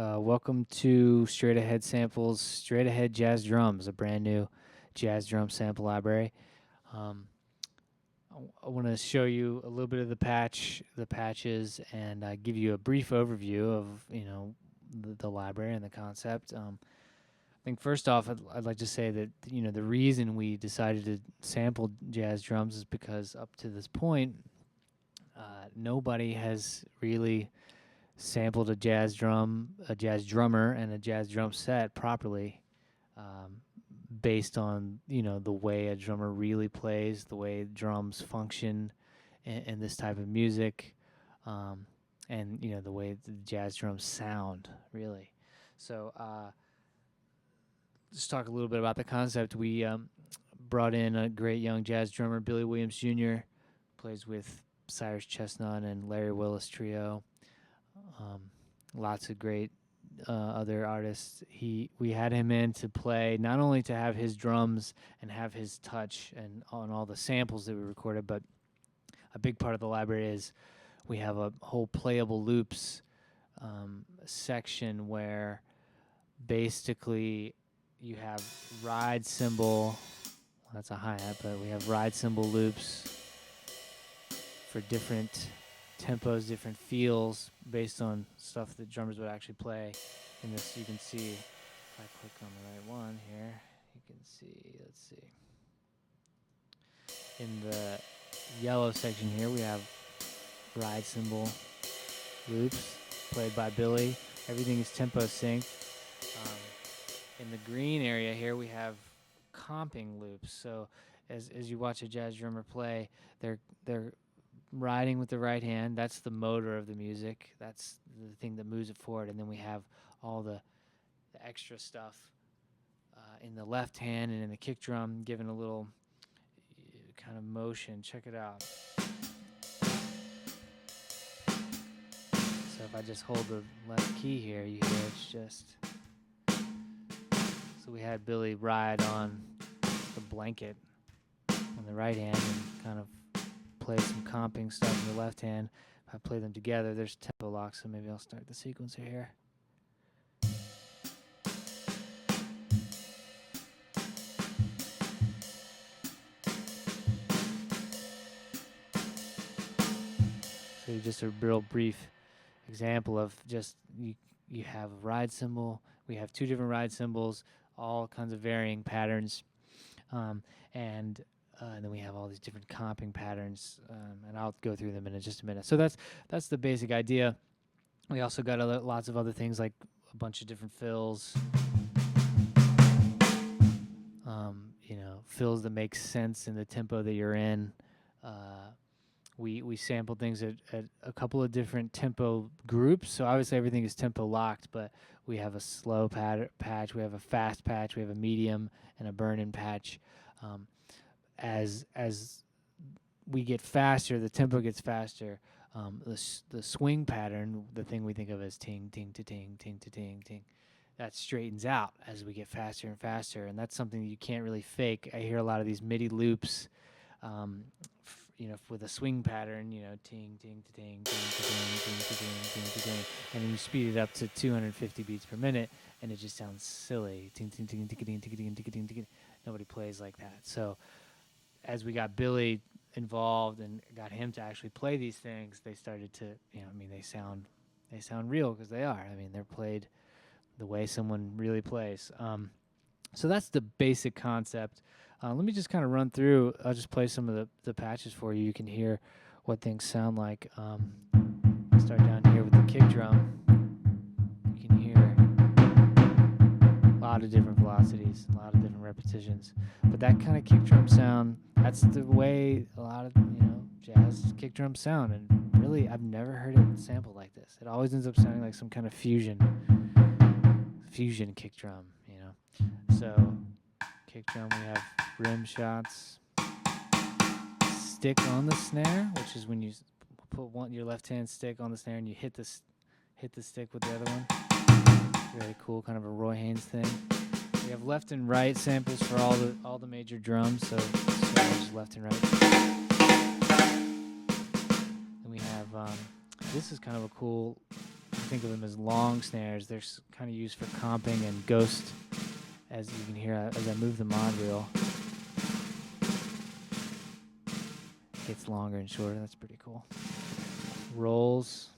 Welcome to Straight Ahead Samples, Straight Ahead Jazz Drums, a brand new jazz drum sample library. Um, I want to show you a little bit of the patches, and give you a brief overview of the library and the concept. I think first off, I'd like to say that the reason we decided to sample jazz drums is because up to this point, nobody has really sampled a jazz drummer, and a jazz drum set properly, um, based on the way a drummer really plays, the way drums function in this type of music, um, and the way the jazz drums sound really. So just talk a little bit about the concept. We brought in a great young jazz drummer, Billy Williams Jr., plays with Cyrus Chestnut and Larry Willis Trio. Um, Lots of great other artists. We had him in to play, not only to have his drums and have his touch and on all the samples that we recorded, but a big part of the library is we have a whole Playable Loops section where basically you have ride cymbal. Well, that's a hi-hat, but we have ride cymbal loops for different tempos, different feels based on stuff that drummers would actually play. In this, you can see, if I click on the right one here, you can see, let's see. In the yellow section here, we have ride cymbal loops played by Billy. Everything is tempo synced. In the green area here, we have comping loops. So as you watch a jazz drummer play, they're riding with the right hand. That's the motor of the music. That's the thing that moves it forward. And then we have all the extra stuff in the left hand and in the kick drum, giving a little kind of motion. Check it out. So if I just hold the left key here, you hear it's just... So we had Billy ride on the blanket on the right hand and kind of play some comping stuff in the left hand. If I play them together, there's tempo lock, so maybe I'll start the sequencer here. So just a real brief example of just you have a ride cymbal. We have two different ride cymbals, all kinds of varying patterns, and then we have all these different comping patterns, and I'll go through them in just a minute. So that's the basic idea. We also got lots of other things like a bunch of different fills, fills that make sense in the tempo that you're in. We sampled things at a couple of different tempo groups. So obviously everything is tempo locked, but we have a slow patch, we have a fast patch, we have a medium and a burn-in patch. As we get faster, the tempo gets faster. The swing pattern, the thing we think of as ting, ting, to ting, ting, to ting, ting, that straightens out as we get faster and faster, and that's something that you can't really fake. I hear a lot of these MIDI loops, with a swing pattern, ting, ting, to ting, ting, to ting, ting, to ting, ting, to ting, and then you speed it up to 250 beats per minute, and it just sounds silly. Ting, ting, ting, ting, ting, ting, ting, ting, ting. Nobody plays like that. So as we got Billy involved and got him to actually play these things, they started to, they sound real because they are. I mean, they're played the way someone really plays. So that's the basic concept. Let me just kind of run through. I'll just play some of the patches for you. You can hear what things sound like. Start down here with the kick drum. You can hear a lot of different velocities, a lot of different repetitions. But that kind of kick drum sound, that's the way a lot of jazz kick drums sound. And really, I've never heard it sampled like this. It always ends up sounding like some kind of fusion kick drum, So kick drum, we have rim shots, stick on the snare, which is when you put your left hand stick on the snare and you hit the stick with the other one. Really cool, kind of a Roy Haynes thing. We have left and right samples for all the major drums, so just left and right. Then we have this is kind of a cool think of them as long snares. They're kind of used for comping and ghost, as you can hear as I move the mod wheel. It gets longer and shorter. That's pretty cool. Rolls.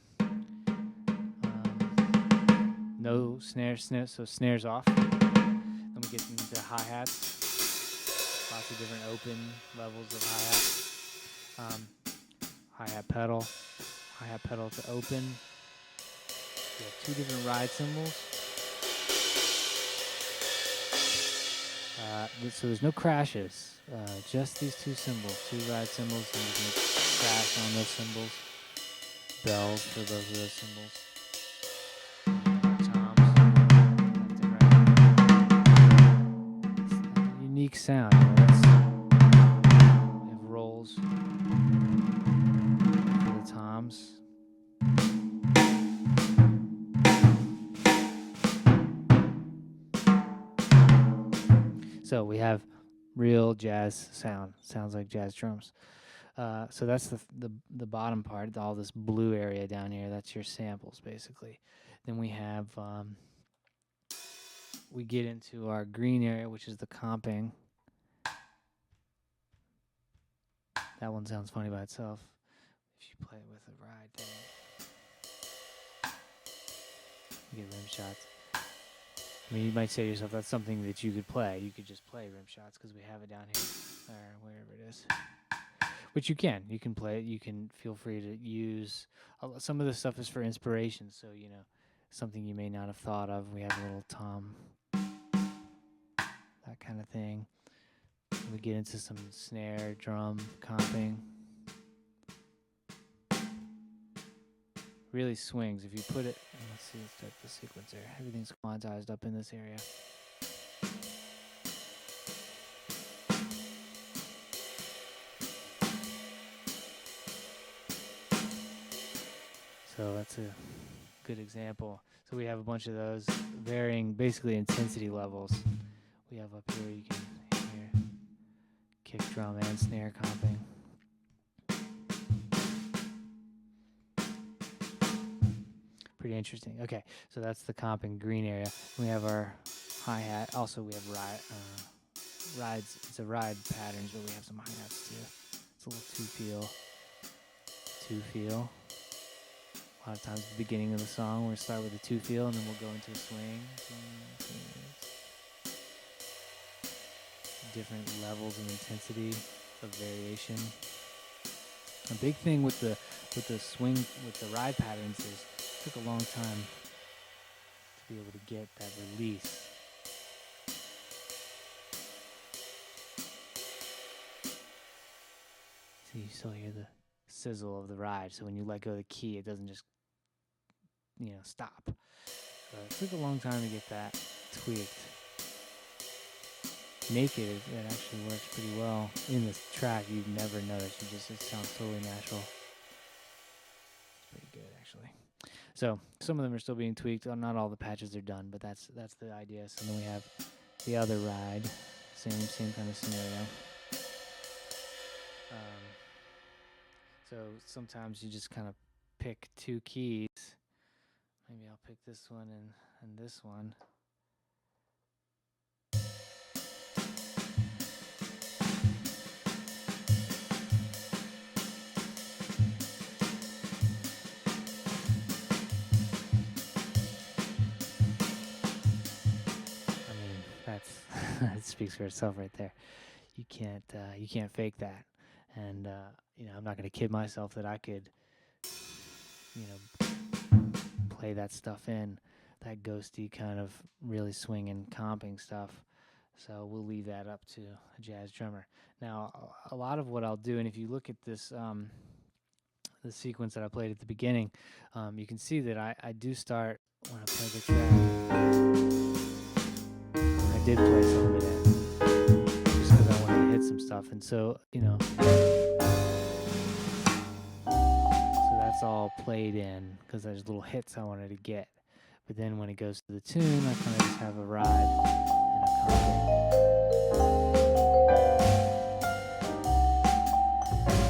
No snare, so snares off. Then we get into hi-hats. Lots of different open levels of hi-hat. Hi-hat pedal to open. We have 2 different ride cymbals. So there's no crashes, just these 2 cymbals, 2 ride cymbals, and you can crash on those cymbals. Bells for both of those cymbals. Unique sound. We have rolls for the toms. So we have real jazz sound. Sounds like jazz drums. So that's the bottom part, all this blue area down here. That's your samples, basically. Then we have we get into our green area, which is the comping. That one sounds funny by itself. If you play it with a ride thing, you get rim shots. I mean, you might say to yourself, that's something that you could play. You could just play rim shots because we have it down here or wherever it is. Which you can. You can play it. You can feel free to use. Some of this stuff is for inspiration, so, you know, something you may not have thought of. We have a little tom, that kind of thing. We get into some snare, drum, comping. Really swings. If you put it, let's see, let's start the sequence there. Everything's quantized up in this area. So that's a good example. So we have a bunch of those varying, basically, intensity levels. We have up here, you can hear kick drum and snare comping. Pretty interesting. Okay, so that's the comping green area. We have our hi-hat. Also, we have rides. It's a ride patterns, but we have some hi-hats too. It's a little two-feel. A lot of times at the beginning of the song, we'll start with a two-feel, and then we'll go into a swing. Different levels of intensity, of variation. A big thing with the swing, with the ride patterns is it took a long time to be able to get that release. So you still hear the sizzle of the ride. So when you let go of the key, it doesn't just, stop. So it took a long time to get that tweaked. Naked, it actually works pretty well. In this track, you'd never notice. It sounds totally natural. It's pretty good, actually. So some of them are still being tweaked. Not all the patches are done, but that's the idea. So then we have the other ride, same kind of scenario. So sometimes you just kind of pick 2 keys. Maybe I'll pick this one and this one. It speaks for itself right there. You can't fake that. And I'm not going to kid myself that I could play that stuff in, that ghosty kind of really swinging comping stuff. So we'll leave that up to a jazz drummer. Now, a lot of what I'll do, and if you look at this the sequence that I played at the beginning, you can see that I do start when I play the track. I did play some of it in, just because I wanted to hit some stuff. And so, so that's all played in, because there's little hits I wanted to get. But then when it goes to the tune, I kind of just have a ride and a comping.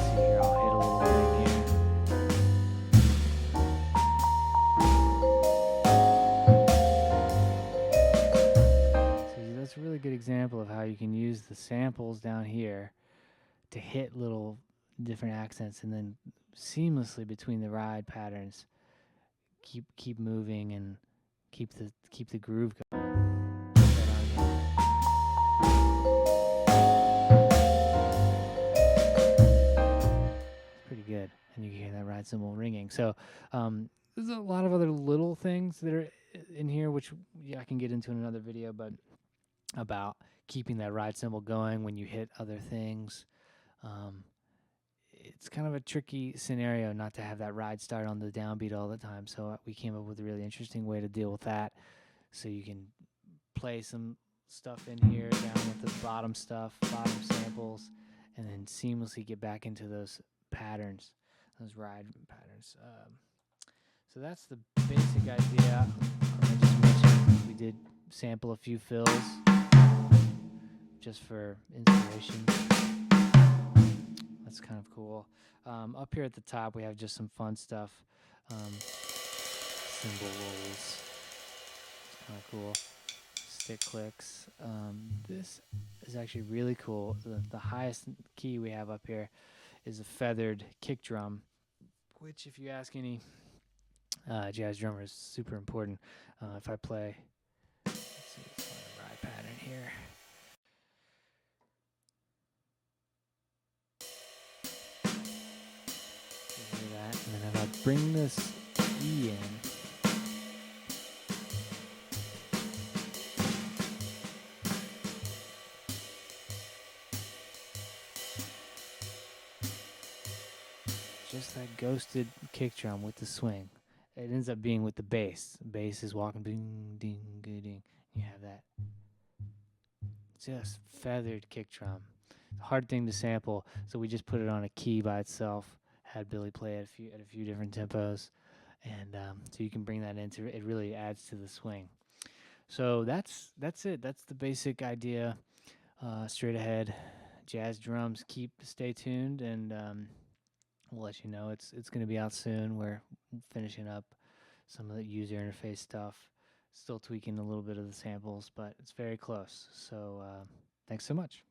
See here, I'll hit a little thing here. example of how you can use the samples down here to hit little different accents, and then seamlessly between the ride patterns, keep moving and keep the groove going. Put that on again. It's pretty good, and you can hear that ride cymbal ringing. So there's a lot of other little things that are in here, which I can get into in another video, but about keeping that ride cymbal going when you hit other things. It's kind of a tricky scenario not to have that ride start on the downbeat all the time. So we came up with a really interesting way to deal with that. So you can play some stuff in here down with the bottom stuff, bottom samples, and then seamlessly get back into those patterns, those ride patterns. So that's the basic idea. I just mentioned we did sample a few fills just for inspiration. That's kind of cool. Up here at the top, we have just some fun stuff. Cymbal rolls. It's kind of cool. Stick clicks. This is actually really cool. The highest key we have up here is a feathered kick drum, which, if you ask any jazz drummer, is super important. If I play, let's see, let's find a ride pattern here. That, and then if I bring this E in, just that ghosted kick drum with the swing. It ends up being with the bass. The bass is walking ding ding ding. You have that just feathered kick drum. Hard thing to sample, so we just put it on a key by itself. Had Billy play at a few different tempos, and so you can bring that into it. Really adds to the swing. So that's it. That's the basic idea. Straight ahead, jazz drums. Stay tuned, and we'll let you know. It's going to be out soon. We're finishing up some of the user interface stuff. Still tweaking a little bit of the samples, but it's very close. So thanks so much.